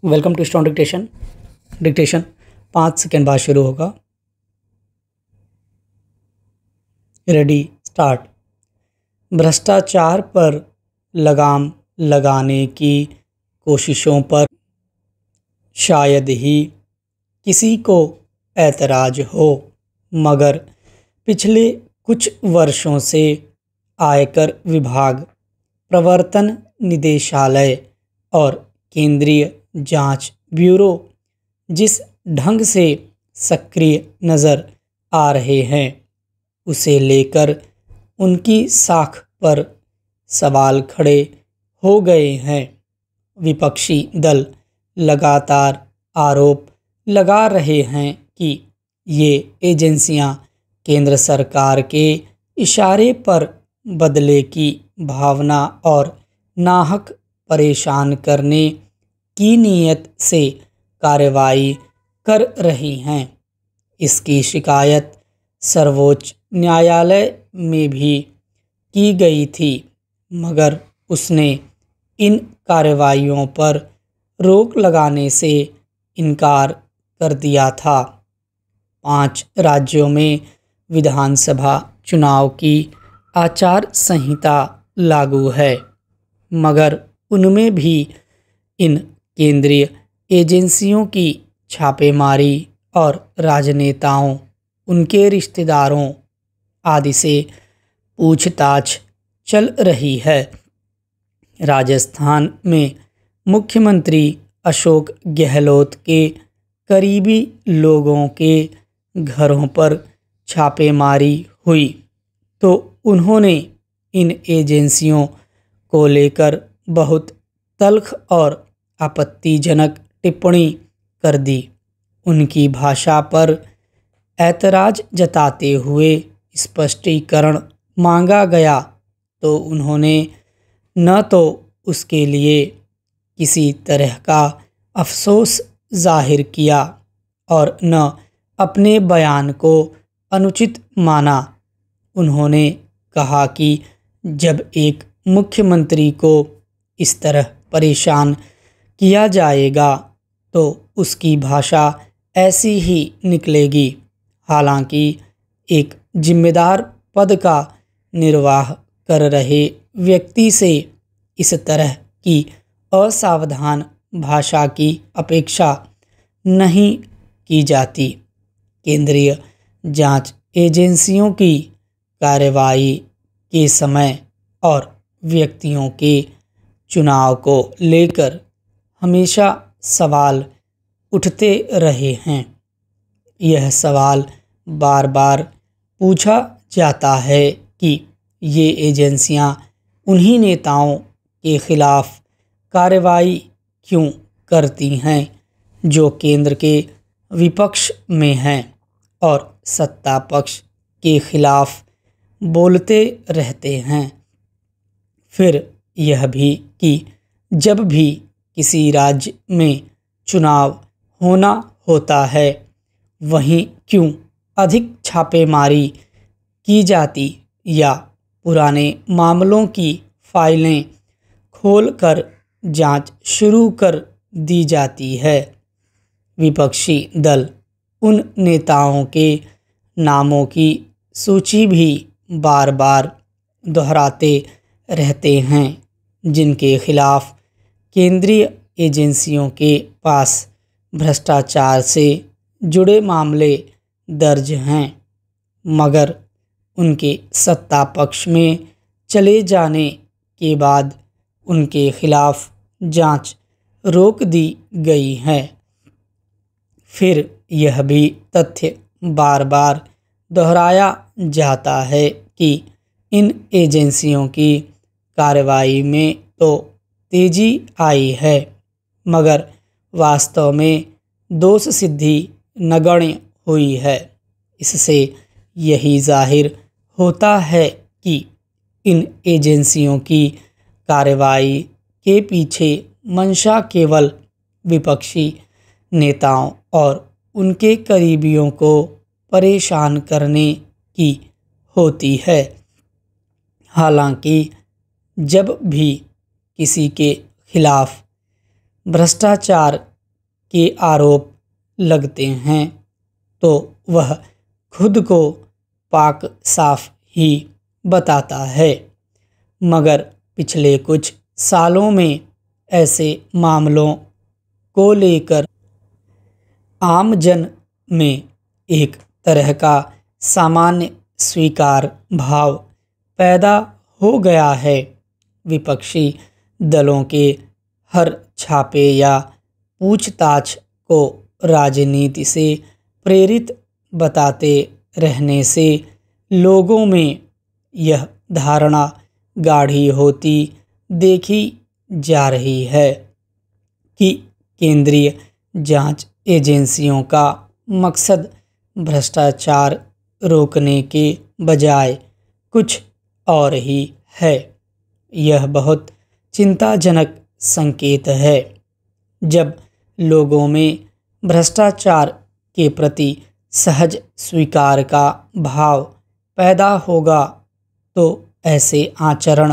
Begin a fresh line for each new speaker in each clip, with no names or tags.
Welcome to strong dictation. Dictation 5 second बाद शुरू होगा। Ready start. भ्रष्टाचार पर लगाम लगाने की कोशिशों पर शायद ही किसी को ऐतराज़ हो, मगर पिछले कुछ वर्षों से आयकर विभाग, प्रवर्तन निदेशालय और केंद्रीय जांच ब्यूरो जिस ढंग से सक्रिय नज़र आ रहे हैं, उसे लेकर उनकी साख पर सवाल खड़े हो गए हैं। विपक्षी दल लगातार आरोप लगा रहे हैं कि ये एजेंसियां केंद्र सरकार के इशारे पर बदले की भावना और नाहक परेशान करने की नीयत से कार्रवाई कर रही हैं। इसकी शिकायत सर्वोच्च न्यायालय में भी की गई थी, मगर उसने इन कार्रवाइयों पर रोक लगाने से इनकार कर दिया था। 5 राज्यों में विधानसभा चुनाव की आचार संहिता लागू है, मगर उनमें भी इन केंद्रीय एजेंसियों की छापेमारी और राजनेताओं, उनके रिश्तेदारों आदि से पूछताछ चल रही है। राजस्थान में मुख्यमंत्री अशोक गहलोत के करीबी लोगों के घरों पर छापेमारी हुई तो उन्होंने इन एजेंसियों को लेकर बहुत तल्ख और आपत्तिजनक टिप्पणी कर दी। उनकी भाषा पर ऐतराज़ जताते हुए स्पष्टीकरण मांगा गया तो उन्होंने न तो उसके लिए किसी तरह का अफसोस जाहिर किया और न अपने बयान को अनुचित माना। उन्होंने कहा कि जब एक मुख्यमंत्री को इस तरह परेशान किया जाएगा तो उसकी भाषा ऐसी ही निकलेगी। हालांकि एक जिम्मेदार पद का निर्वाह कर रहे व्यक्ति से इस तरह की असावधान भाषा की अपेक्षा नहीं की जाती। केंद्रीय जांच एजेंसियों की कार्रवाई के समय और व्यक्तियों के चुनाव को लेकर हमेशा सवाल उठते रहे हैं। यह सवाल बार बार पूछा जाता है कि ये एजेंसियां उन्हीं नेताओं के खिलाफ कार्रवाई क्यों करती हैं जो केंद्र के विपक्ष में हैं और सत्ता पक्ष के खिलाफ बोलते रहते हैं। फिर यह भी कि जब भी किसी राज्य में चुनाव होना होता है, वहीं क्यों अधिक छापेमारी की जाती या पुराने मामलों की फाइलें खोलकर जांच शुरू कर दी जाती है। विपक्षी दल उन नेताओं के नामों की सूची भी बार बार दोहराते रहते हैं जिनके खिलाफ केंद्रीय एजेंसियों के पास भ्रष्टाचार से जुड़े मामले दर्ज हैं, मगर उनके सत्ता पक्ष में चले जाने के बाद उनके खिलाफ जांच रोक दी गई है। फिर यह भी तथ्य बार बार दोहराया जाता है कि इन एजेंसियों की कार्रवाई में तो तेजी आई है, मगर वास्तव में दोष सिद्धि नगण्य हुई है। इससे यही जाहिर होता है कि इन एजेंसियों की कार्रवाई के पीछे मंशा केवल विपक्षी नेताओं और उनके करीबियों को परेशान करने की होती है। हालांकि जब भी किसी के खिलाफ भ्रष्टाचार के आरोप लगते हैं तो वह खुद को पाक साफ ही बताता है, मगर पिछले कुछ सालों में ऐसे मामलों को लेकर आम जन में एक तरह का सामान्य स्वीकार भाव पैदा हो गया है। विपक्षी दलों के हर छापे या पूछताछ को राजनीति से प्रेरित बताते रहने से लोगों में यह धारणा गाढ़ी होती देखी जा रही है कि केंद्रीय जांच एजेंसियों का मकसद भ्रष्टाचार रोकने के बजाय कुछ और ही है। यह बहुत चिंताजनक संकेत है। जब लोगों में भ्रष्टाचार के प्रति सहज स्वीकार का भाव पैदा होगा तो ऐसे आचरण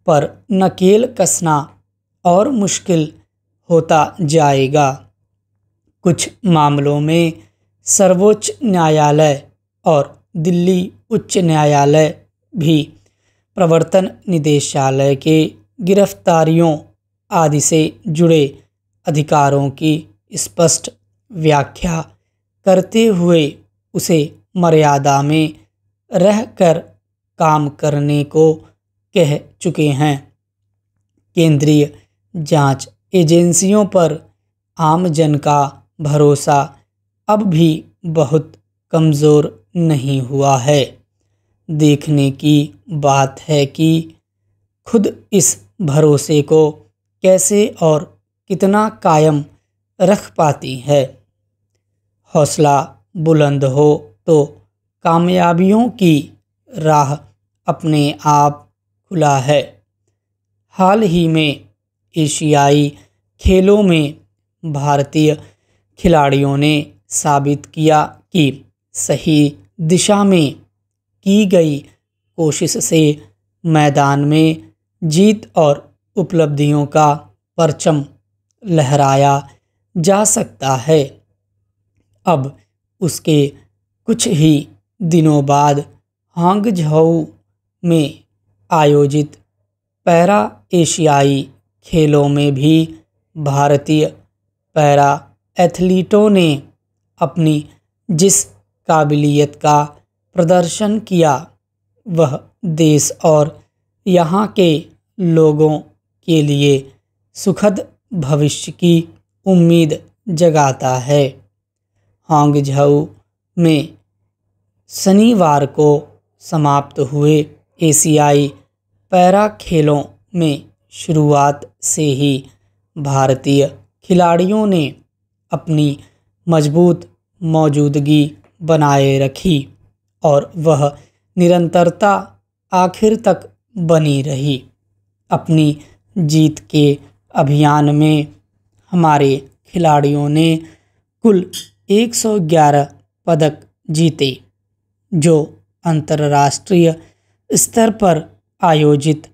पर नकेल कसना और मुश्किल होता जाएगा। कुछ मामलों में सर्वोच्च न्यायालय और दिल्ली उच्च न्यायालय भी प्रवर्तन निदेशालय के गिरफ्तारियों आदि से जुड़े अधिकारों की स्पष्ट व्याख्या करते हुए उसे मर्यादा में रहकर काम करने को कह चुके हैं। केंद्रीय जांच एजेंसियों पर आम जन का भरोसा अब भी बहुत कमज़ोर नहीं हुआ है। देखने की बात है कि खुद इस भरोसे को कैसे और कितना कायम रख पाती है। हौसला बुलंद हो तो कामयाबियों की राह अपने आप खुला है। हाल ही में एशियाई खेलों में भारतीय खिलाड़ियों ने साबित किया कि सही दिशा में की गई कोशिश से मैदान में जीत और उपलब्धियों का परचम लहराया जा सकता है। अब उसके कुछ ही दिनों बाद हांगझोउ में आयोजित पैरा एशियाई खेलों में भी भारतीय पैरा एथलीटों ने अपनी जिस काबिलियत का प्रदर्शन किया वह देश और यहाँ के लोगों के लिए सुखद भविष्य की उम्मीद जगाता है। हांगझोउ में शनिवार को समाप्त हुए एशियाई पैरा खेलों में शुरुआत से ही भारतीय खिलाड़ियों ने अपनी मजबूत मौजूदगी बनाए रखी और वह निरंतरता आखिर तक बनी रही। अपनी जीत के अभियान में हमारे खिलाड़ियों ने कुल 111 पदक जीते, जो अंतर्राष्ट्रीय स्तर पर आयोजित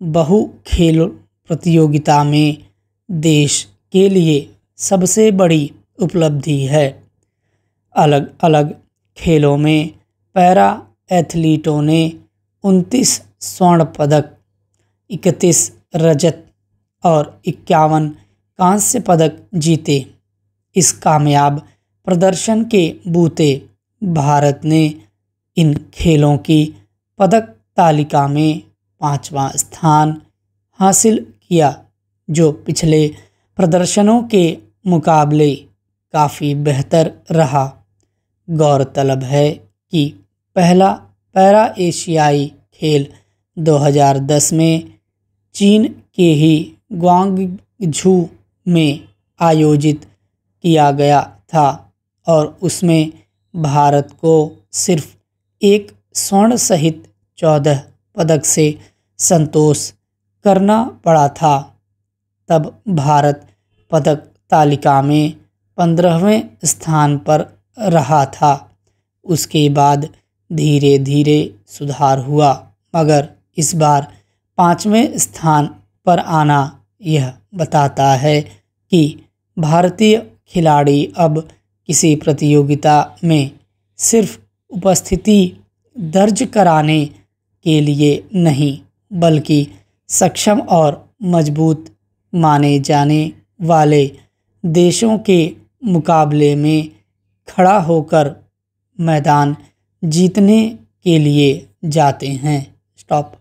बहु खेल प्रतियोगिता में देश के लिए सबसे बड़ी उपलब्धि है। अलग अलग खेलों में पैरा एथलीटों ने 29 स्वर्ण पदक, 31 रजत और 51 कांस्य पदक जीते। इस कामयाब प्रदर्शन के बूते भारत ने इन खेलों की पदक तालिका में 5वां स्थान हासिल किया, जो पिछले प्रदर्शनों के मुकाबले काफ़ी बेहतर रहा। गौरतलब है कि पहला पैरा एशियाई खेल 2010 में चीन के ही ग्वांगझू में आयोजित किया गया था और उसमें भारत को सिर्फ एक स्वर्ण सहित 14 पदक से संतोष करना पड़ा था। तब भारत पदक तालिका में 15वें स्थान पर रहा था। उसके बाद धीरे धीरे सुधार हुआ, मगर इस बार 5वें स्थान पर आना यह बताता है कि भारतीय खिलाड़ी अब किसी प्रतियोगिता में सिर्फ उपस्थिति दर्ज कराने के लिए नहीं, बल्कि सक्षम और मजबूत माने जाने वाले देशों के मुकाबले में खड़ा होकर मैदान जीतने के लिए जाते हैं। स्टॉप।